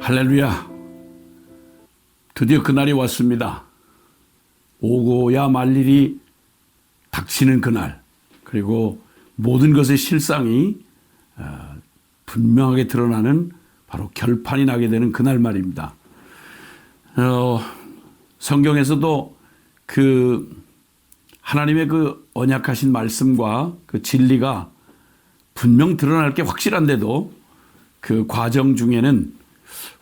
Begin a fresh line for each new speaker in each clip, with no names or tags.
할렐루야. 드디어 그날이 왔습니다. 오고야 말 일이 닥치는 그날, 그리고 모든 것의 실상이 분명하게 드러나는 바로 결판이 나게 되는 그날 말입니다. 성경에서도 그 하나님의 그 언약하신 말씀과 그 진리가 분명 드러날 게 확실한데도 그 과정 중에는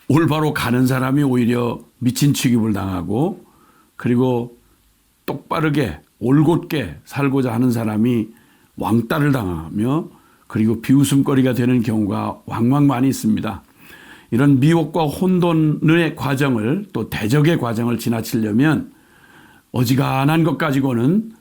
올바로 가는 사람이 오히려 미친 취급을 당하고, 그리고 똑바르게 올곧게 살고자 하는 사람이 왕따를 당하며, 그리고 비웃음거리가 되는 경우가 왕왕 많이 있습니다. 이런 미혹과 혼돈의 과정을, 또 대적의 과정을 지나치려면 어지간한 것 가지고는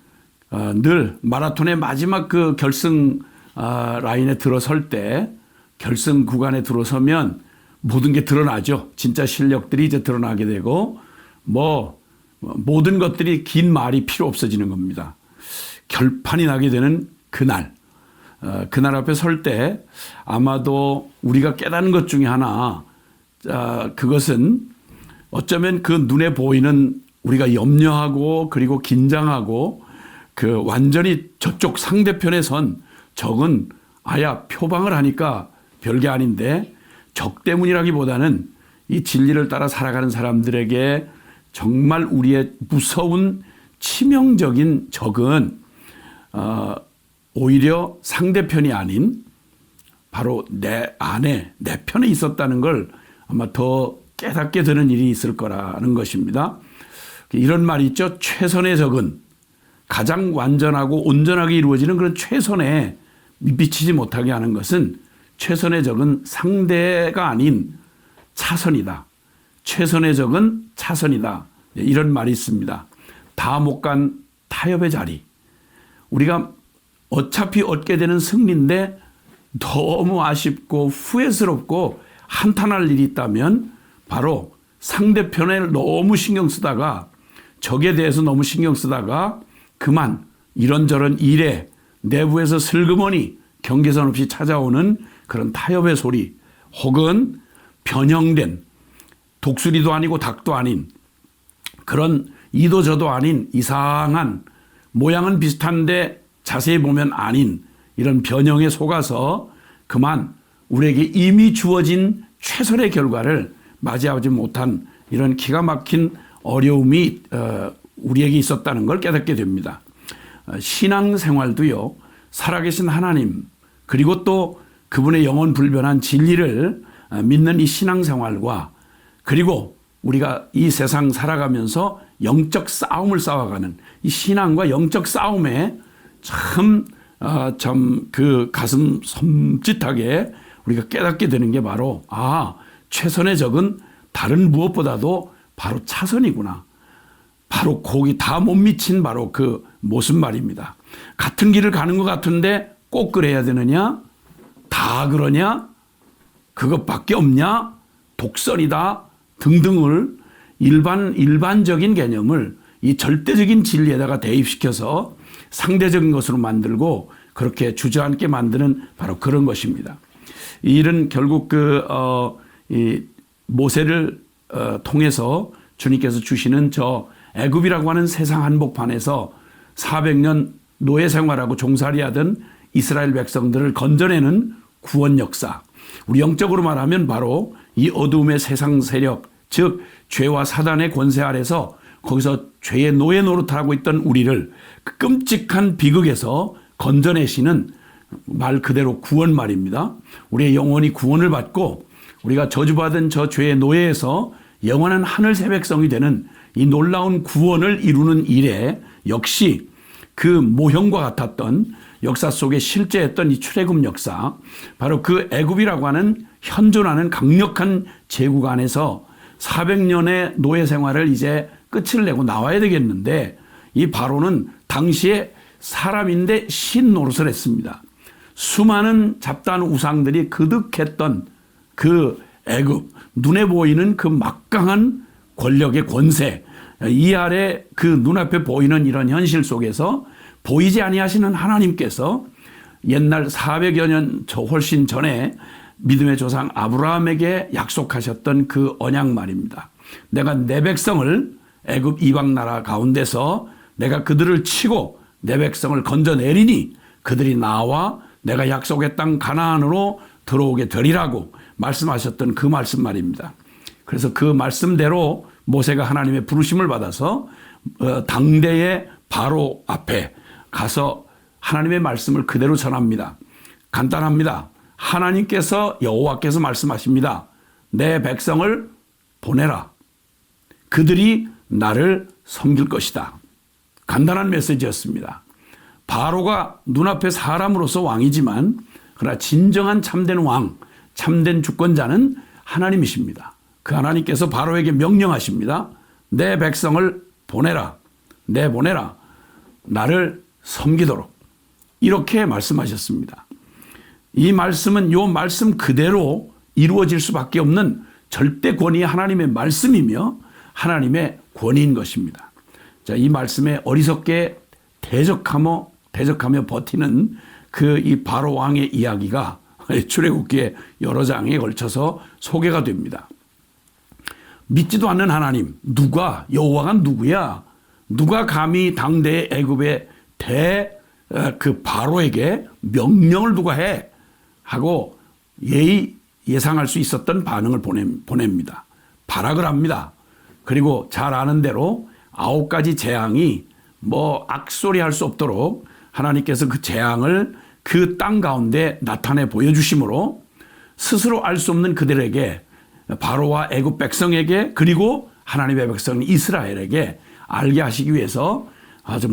늘 마라톤의 마지막 그 결승 라인에 들어설 때, 결승 구간에 들어서면 모든 게 드러나죠. 진짜 실력들이 이제 드러나게 되고, 모든 것들이 긴 말이 필요 없어지는 겁니다. 결판이 나게 되는 그날, 그날 앞에 설 때 아마도 우리가 깨닫는 것 중에 하나, 그것은 어쩌면 그 눈에 보이는 우리가 염려하고 그리고 긴장하고 그 완전히 저쪽 상대편에 선 적은 아야 표방을 하니까 별게 아닌데, 적 때문이라기보다는 이 진리를 따라 살아가는 사람들에게 정말 우리의 무서운 치명적인 적은 오히려 상대편이 아닌 바로 내 안에, 내 편에 있었다는 걸 아마 더 깨닫게 되는 일이 있을 거라는 것입니다. 이런 말이 있죠. 최선의 적은, 가장 완전하고 온전하게 이루어지는 그런 최선에 미치지 못하게 하는 것은, 최선의 적은 상대가 아닌 차선이다. 최선의 적은 차선이다. 이런 말이 있습니다. 다 못 간 타협의 자리. 우리가 어차피 얻게 되는 승리인데 너무 아쉽고 후회스럽고 한탄할 일이 있다면 바로 상대편을 너무 신경 쓰다가, 적에 대해서 너무 신경 쓰다가 그만 이런저런 일에 내부에서 슬그머니 경계선 없이 찾아오는 그런 타협의 소리, 혹은 변형된, 독수리도 아니고 닭도 아닌 그런 이도 저도 아닌 이상한, 모양은 비슷한데 자세히 보면 아닌 이런 변형에 속아서 그만 우리에게 이미 주어진 최선의 결과를 맞이하지 못한 이런 기가 막힌 어려움이 우리에게 있었다는 걸 깨닫게 됩니다. 신앙생활도요, 살아계신 하나님, 그리고 또 그분의 영원 불변한 진리를 믿는 이 신앙생활과, 그리고 우리가 이 세상 살아가면서 영적 싸움을 싸워가는 이 신앙과 영적 싸움에 참 그 가슴 섬찟하게 우리가 깨닫게 되는 게 바로, 최선의 적은 다른 무엇보다도 바로 차선이구나. 바로 거기 다 못 미친 바로 그 모습 말입니다. 같은 길을 가는 것 같은데 꼭 그래야 되느냐? 다 그러냐? 그것밖에 없냐? 독선이다 등등을 일반적인 개념을 이 절대적인 진리에다가 대입시켜서 상대적인 것으로 만들고 그렇게 주저앉게 만드는 바로 그런 것입니다. 이 일은 결국 이 모세를 통해서 주님께서 주시는 저 애굽이라고 하는 세상 한복판에서 400년 노예 생활하고 종살이하던 이스라엘 백성들을 건져내는 구원 역사. 우리 영적으로 말하면 바로 이 어두움의 세상 세력, 즉 죄와 사단의 권세 아래서 거기서 죄의 노예 노릇하고 있던 우리를 그 끔찍한 비극에서 건져내시는 말 그대로 구원 말입니다. 우리의 영혼이 구원을 받고 우리가 저주받은 저 죄의 노예에서 영원한 하늘 새 백성이 되는 이 놀라운 구원을 이루는 일에 역시 그 모형과 같았던 역사 속에 실제했던 이 출애굽 역사, 바로 그 애굽이라고 하는 현존하는 강력한 제국 안에서 400년의 노예 생활을 이제 끝을 내고 나와야 되겠는데, 이 바로는 당시에 사람인데 신 노릇을 했습니다. 수많은 잡다한 우상들이 그득했던 그 애굽, 눈에 보이는 그 막강한 권력의 권세, 이 아래 그 눈앞에 보이는 이런 현실 속에서 보이지 아니하시는 하나님께서 옛날 400여 년 훨씬 전에 믿음의 조상 아브라함에게 약속하셨던 그 언약 말입니다. 내가 내 백성을 애굽 이방 나라 가운데서 내가 그들을 치고 내 백성을 건져내리니 그들이 나와 내가 약속의 땅 가나안으로 들어오게 되리라고 말씀하셨던 그 말씀 말입니다. 그래서 그 말씀대로 모세가 하나님의 부르심을 받아서 당대의 바로 앞에 가서 하나님의 말씀을 그대로 전합니다. 간단합니다. 하나님께서 여호와께서 말씀하십니다. 내 백성을 보내라. 그들이 나를 섬길 것이다. 간단한 메시지였습니다. 바로가 눈앞에 사람으로서 왕이지만 그러나 진정한 참된 왕, 참된 주권자는 하나님이십니다. 그 하나님께서 바로에게 명령하십니다. 내 백성을 보내라. 내보내라. 나를 섬기도록. 이렇게 말씀하셨습니다. 이 말씀은 요 말씀 그대로 이루어질 수밖에 없는 절대 권위 하나님의 말씀이며 하나님의 권위인 것입니다. 자, 이 말씀에 어리석게 대적하며 버티는 그 이 바로 왕의 이야기가 출애굽기의 여러 장에 걸쳐서 소개가 됩니다. 믿지도 않는 하나님, 누가 여호와가 누구야? 누가 감히 당대의 애굽의 그 바로에게 명령을 누가 해? 하고 예상할 수 있었던 반응을 보냅니다. 발악을 합니다. 그리고 잘 아는 대로 9가지 재앙이 악소리 할 수 없도록 하나님께서 그 재앙을 그 땅 가운데 나타내 보여주심으로 스스로 알 수 없는 그들에게 바로와 애굽 백성에게 그리고 하나님의 백성 이스라엘에게 알게 하시기 위해서 아주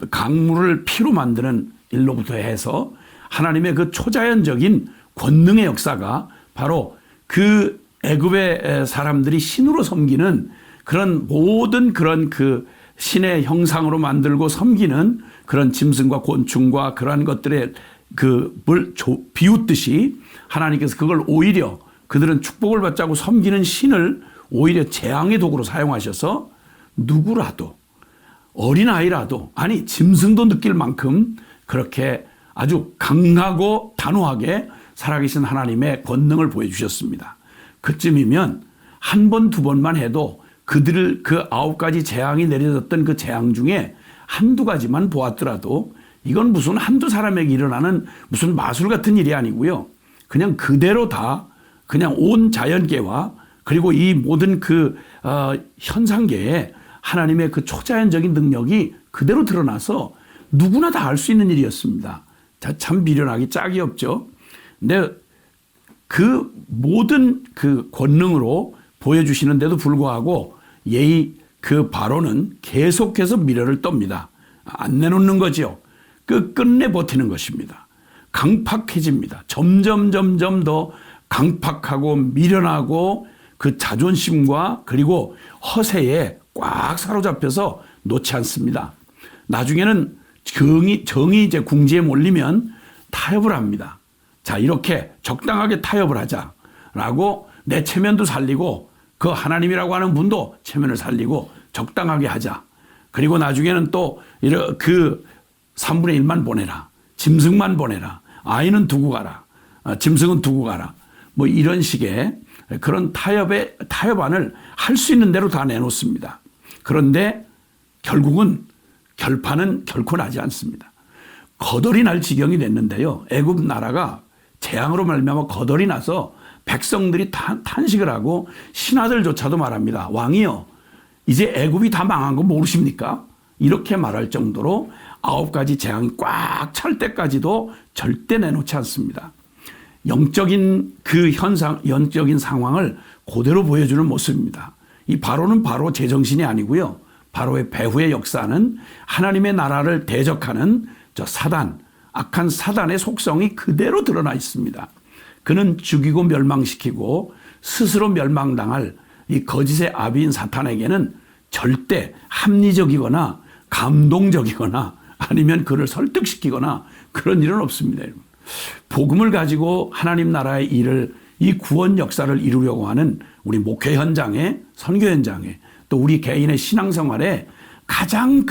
강물을 피로 만드는 일로부터 해서 하나님의 그 초자연적인 권능의 역사가 바로 그 애굽의 사람들이 신으로 섬기는 그런 모든 그런 그 신의 형상으로 만들고 섬기는 그런 짐승과 곤충과 그러한 것들의 비웃듯이 하나님께서 그걸 오히려 그들은 축복을 받자고 섬기는 신을 오히려 재앙의 도구로 사용하셔서 누구라도 어린아이라도 아니 짐승도 느낄 만큼 그렇게 아주 강하고 단호하게 살아계신 하나님의 권능을 보여주셨습니다. 그쯤이면 한 번, 두 번만 해도 그들을 그 9가지 재앙이 내려졌던 그 재앙 중에 한두 가지만 보았더라도 이건 무슨 한두 사람에게 일어나는 무슨 마술 같은 일이 아니고요. 그냥 그대로 다 그냥 온 자연계와 그리고 이 모든 현상계에 하나님의 그 초자연적인 능력이 그대로 드러나서 누구나 다 알 수 있는 일이었습니다. 참 미련하기 짝이 없죠. 근데 그 모든 그 권능으로 보여주시는데도 불구하고 그 바로는 계속해서 미련을 떱니다. 안 내놓는 거죠. 끝내 버티는 것입니다. 강팍해집니다. 점점 더 강팍하고 미련하고 그 자존심과 그리고 허세에 꽉 사로잡혀서 놓지 않습니다. 나중에는 정이 이제 궁지에 몰리면 타협을 합니다. 자, 이렇게 적당하게 타협을 하자라고 내 체면도 살리고 그 하나님이라고 하는 분도 체면을 살리고 적당하게 하자. 그리고 나중에는 또 그 3분의 1만 보내라. 짐승만 보내라. 아이는 두고 가라. 짐승은 두고 가라. 이런 식의 그런 타협안을 할 수 있는 대로 다 내놓습니다. 그런데 결국은 결판은 결코 나지 않습니다. 거덜이 날 지경이 됐는데요. 애굽 나라가 재앙으로 말미암아 거덜이 나서 백성들이 탄식을 하고 신하들조차도 말합니다. 왕이여, 이제 애굽이 다 망한 거 모르십니까? 이렇게 말할 정도로 9가지 재앙이 꽉 찰 때까지도 절대 내놓지 않습니다. 영적인 그 영적인 상황을 그대로 보여주는 모습입니다. 이 바로는 바로 제정신이 아니고요. 바로의 배후의 역사는 하나님의 나라를 대적하는 악한 사단의 속성이 그대로 드러나 있습니다. 그는 죽이고 멸망시키고 스스로 멸망당할 이 거짓의 아비인 사탄에게는 절대 합리적이거나 감동적이거나 아니면 그를 설득시키거나 그런 일은 없습니다. 복음을 가지고 하나님 나라의 일을 이 구원 역사를 이루려고 하는 우리 목회 현장에 선교 현장에 또 우리 개인의 신앙생활에 가장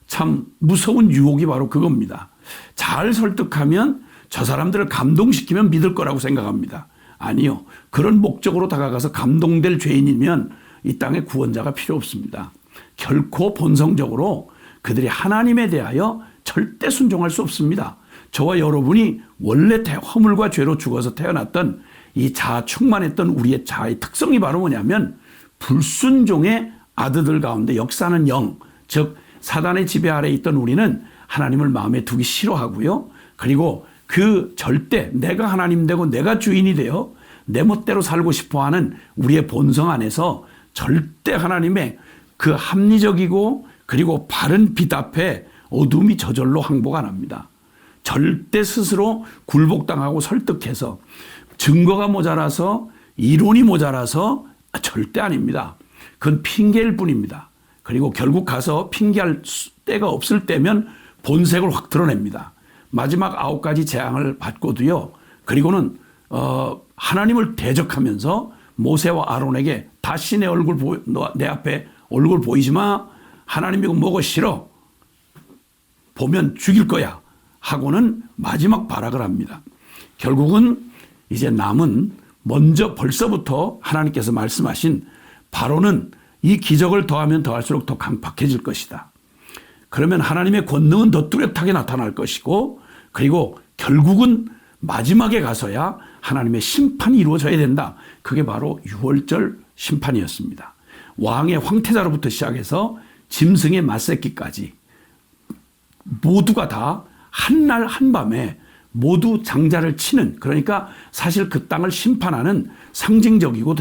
참 무서운 유혹이 바로 그겁니다. 잘 설득하면 저 사람들을 감동시키면 믿을 거라고 생각합니다. 아니요. 그런 목적으로 다가가서 감동될 죄인이면 이 땅에 구원자가 필요 없습니다. 결코 본성적으로 그들이 하나님에 대하여 절대 순종할 수 없습니다. 저와 여러분이 원래 허물과 죄로 죽어서 태어났던 이 자아 충만했던 우리의 자아의 특성이 바로 뭐냐면 불순종의 아들들 가운데 역사하는 영, 즉 사단의 지배 아래에 있던 우리는 하나님을 마음에 두기 싫어하고요. 그리고 그 절대 내가 하나님 되고 내가 주인이 되어 내 멋대로 살고 싶어하는 우리의 본성 안에서 절대 하나님의 그 합리적이고 그리고 바른 빛 앞에 어둠이 저절로 항복 안 합니다. 절대 스스로 굴복당하고 설득해서 증거가 모자라서 이론이 모자라서 절대 아닙니다. 그건 핑계일 뿐입니다. 그리고 결국 가서 핑계할 때가 없을 때면 본색을 확 드러냅니다. 마지막 9가지 재앙을 받고도요. 그리고는 하나님을 대적하면서 모세와 아론에게 다시 내 앞에 얼굴 보이지 마. 하나님 이거 먹어 싫어. 보면 죽일 거야. 하고는 마지막 발악을 합니다. 결국은 이제 남은 먼저 벌써부터 하나님께서 말씀하신 바로는 이 기적을 더하면 더할수록 더 강팍해질 것이다. 그러면 하나님의 권능은 더 뚜렷하게 나타날 것이고 그리고 결국은 마지막에 가서야 하나님의 심판이 이루어져야 된다. 그게 바로 유월절 심판이었습니다. 왕의 황태자로부터 시작해서 짐승의 맏새끼까지 모두가 다 한날 한밤에 모두 장자를 치는, 그러니까 사실 그 땅을 심판하는 상징적이고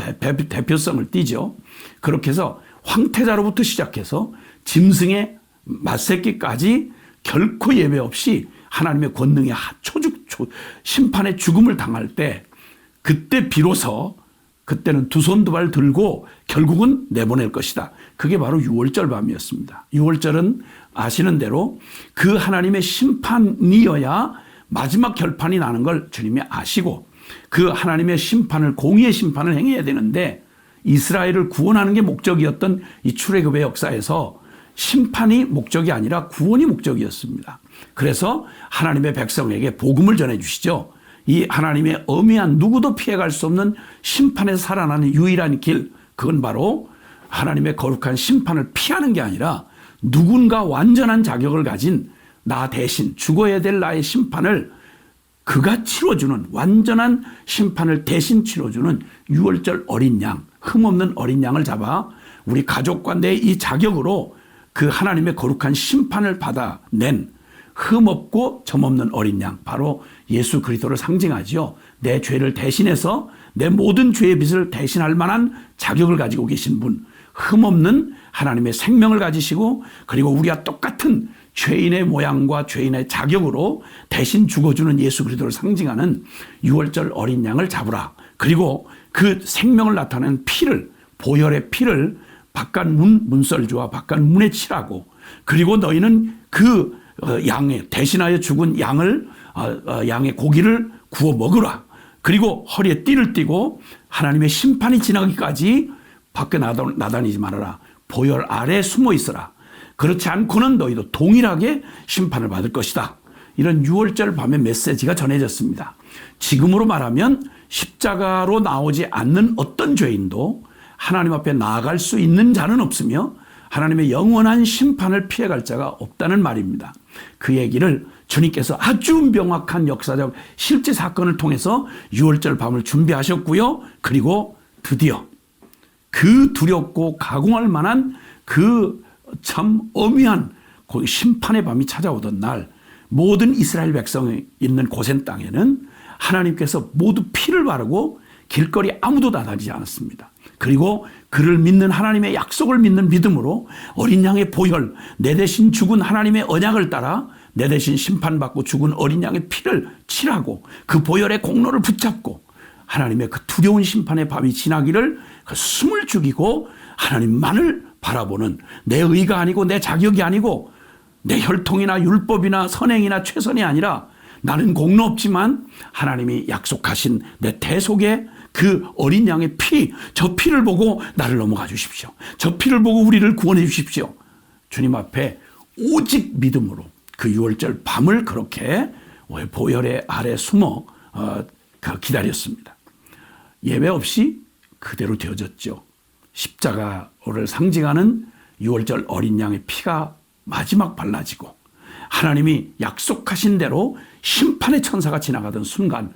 대표성을 띠죠. 그렇게 해서 황태자로부터 시작해서 짐승의 맏새끼까지 결코 예외 없이 하나님의 권능의 심판의 죽음을 당할 때 그때 비로소 그때는 두 손 두 발 들고 결국은 내보낼 것이다. 그게 바로 유월절 밤이었습니다. 유월절은 아시는 대로 그 하나님의 심판이어야 마지막 결판이 나는 걸 주님이 아시고 그 하나님의 심판을 공의의 심판을 행해야 되는데 이스라엘을 구원하는 게 목적이었던 이 출애굽의 역사에서 심판이 목적이 아니라 구원이 목적이었습니다. 그래서 하나님의 백성에게 복음을 전해주시죠. 이 하나님의 엄미한 누구도 피해갈 수 없는 심판에서 살아나는 유일한 길, 그건 바로 하나님의 거룩한 심판을 피하는 게 아니라 누군가 완전한 자격을 가진 나 대신 죽어야 될 나의 심판을 그가 치러주는, 완전한 심판을 대신 치러주는 유월절 어린 양, 흠없는 어린 양을 잡아 우리 가족과 내 이 자격으로 그 하나님의 거룩한 심판을 받아낸 흠없고 점없는 어린 양, 바로 예수 그리스도를 상징하죠. 내 죄를 대신해서 내 모든 죄의 빚을 대신할 만한 자격을 가지고 계신 분, 흠없는 하나님의 생명을 가지시고 그리고 우리와 똑같은 죄인의 모양과 죄인의 자격으로 대신 죽어주는 예수 그리스도를 상징하는 유월절 어린 양을 잡으라. 그리고 그 생명을 나타내는 피를, 보혈의 피를 바깥문 문설주와 바깥문에 칠하고 그리고 너희는 그 양의 대신하여 죽은 양의 고기를 구워 먹으라. 그리고 허리에 띠를 띠고 하나님의 심판이 지나기까지 밖에 나다니지 말아라. 보혈 아래 숨어 있어라. 그렇지 않고는 너희도 동일하게 심판을 받을 것이다. 이런 유월절 밤의 메시지가 전해졌습니다. 지금으로 말하면 십자가로 나오지 않는 어떤 죄인도 하나님 앞에 나아갈 수 있는 자는 없으며 하나님의 영원한 심판을 피해갈 자가 없다는 말입니다. 그 얘기를 주님께서 아주 명확한 역사적 실제 사건을 통해서 유월절 밤을 준비하셨고요. 그리고 드디어 그 두렵고 가공할 만한 그 참 엄미한 심판의 밤이 찾아오던 날 모든 이스라엘 백성이 있는 고센 땅에는 하나님께서 모두 피를 바르고 길거리 아무도 나다니지 않았습니다. 그리고 그를 믿는 하나님의 약속을 믿는 믿음으로 어린 양의 보혈, 내 대신 죽은 하나님의 언약을 따라 내 대신 심판받고 죽은 어린 양의 피를 칠하고 그 보혈의 공로를 붙잡고 하나님의 그 두려운 심판의 밤이 지나기를 그 숨을 죽이고 하나님만을 바라보는, 내 의가 아니고 내 자격이 아니고 내 혈통이나 율법이나 선행이나 최선이 아니라 나는 공로 없지만 하나님이 약속하신 내 대속의 그 어린 양의 피, 저 피를 보고 나를 넘어가 주십시오. 저 피를 보고 우리를 구원해 주십시오. 주님 앞에 오직 믿음으로 그 유월절 밤을 그렇게 보혈의 아래 숨어 기다렸습니다. 예외 없이 그대로 되어졌죠. 십자가를 상징하는 6월절 어린 양의 피가 마지막 발라지고 하나님이 약속하신 대로 심판의 천사가 지나가던 순간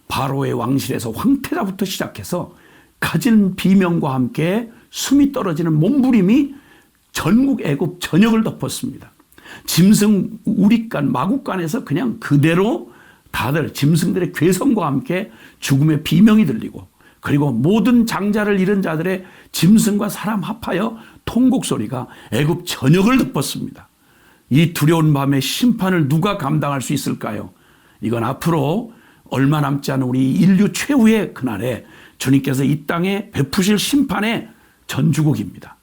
바로의 왕실에서 황태자부터 시작해서 가진 비명과 함께 숨이 떨어지는 몸부림이 전국 애굽 전역을 덮었습니다. 짐승 우리간 마구간에서 그냥 그대로 다들 짐승들의 괴성과 함께 죽음의 비명이 들리고 그리고 모든 장자를 잃은 자들의 짐승과 사람 합하여 통곡 소리가 애굽 전역을 덮었습니다. 이 두려운 밤의 심판을 누가 감당할 수 있을까요? 이건 앞으로 얼마 남지 않은 우리 인류 최후의 그날에 주님께서 이 땅에 베푸실 심판의 전주곡입니다.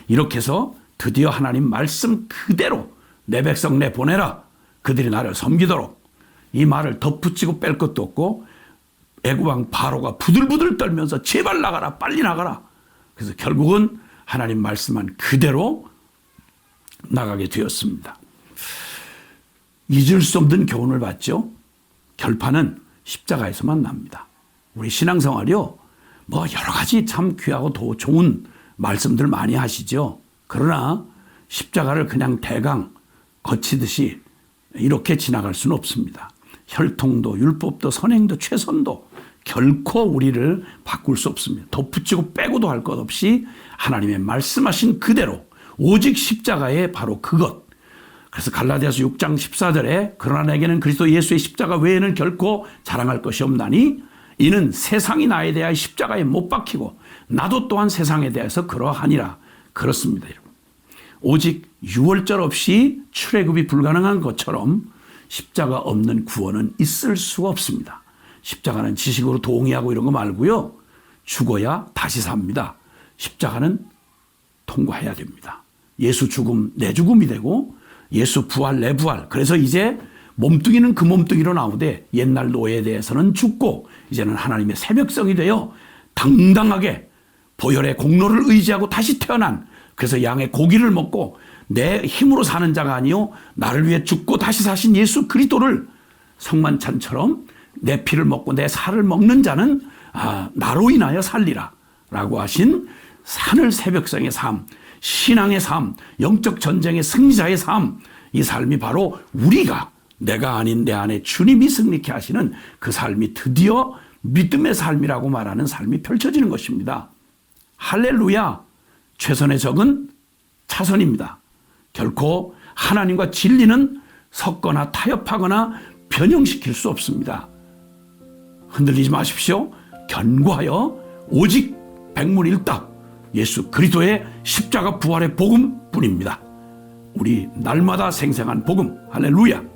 이렇게 해서 드디어 하나님 말씀 그대로 내 백성 내보내라. 그들이 나를 섬기도록. 이 말을 덧붙이고 뺄 것도 없고 애굽왕 바로가 부들부들 떨면서 제발 나가라, 빨리 나가라. 그래서 결국은 하나님 말씀한 그대로 나가게 되었습니다. 잊을 수 없는 교훈을 받죠. 결판은 십자가에서만 납니다. 우리 신앙생활이요, 뭐 여러 가지 참 귀하고 더 좋은 말씀들 많이 하시죠. 그러나 십자가를 그냥 대강 거치듯이 이렇게 지나갈 수는 없습니다. 혈통도 율법도 선행도 최선도 결코 우리를 바꿀 수 없습니다. 덧붙이고 빼고도 할 것 없이 하나님의 말씀하신 그대로 오직 십자가의 바로 그것. 그래서 갈라디아서 6장 14절에 그러나 내게는 그리스도 예수의 십자가 외에는 결코 자랑할 것이 없나니 이는 세상이 나에 대하여 십자가에 못 박히고 나도 또한 세상에 대해서 그러하니라. 그렇습니다, 여러분. 오직 유월절 없이 출애굽이 불가능한 것처럼 십자가 없는 구원은 있을 수가 없습니다. 십자가는 지식으로 동의하고 이런 거 말고요. 죽어야 다시 삽니다. 십자가는 통과해야 됩니다. 예수 죽음 내 죽음이 되고 예수 부활 내 부활. 그래서 이제 몸뚱이는 그 몸뚱이로 나오되 옛날 노예에 대해서는 죽고 이제는 하나님의 새 백성이 되어 당당하게 보혈의 공로를 의지하고 다시 태어난, 그래서 양의 고기를 먹고 내 힘으로 사는 자가 아니요 나를 위해 죽고 다시 사신 예수 그리스도를 성만찬처럼 내 피를 먹고 내 살을 먹는 자는 나로 인하여 살리라 라고 하신 하늘 새 백성의 삶, 신앙의 삶, 영적 전쟁의 승리자의 삶, 이 삶이 바로 우리가, 내가 아닌 내 안에 주님이 승리케 하시는 그 삶이 드디어 믿음의 삶이라고 말하는 삶이 펼쳐지는 것입니다. 할렐루야. 최선의 적은 차선입니다. 결코 하나님과 진리는 섞거나 타협하거나 변형시킬 수 없습니다. 흔들리지 마십시오. 견고하여 오직 백문일답 예수 그리스도의 십자가 부활의 복음뿐입니다. 우리 날마다 생생한 복음. 할렐루야.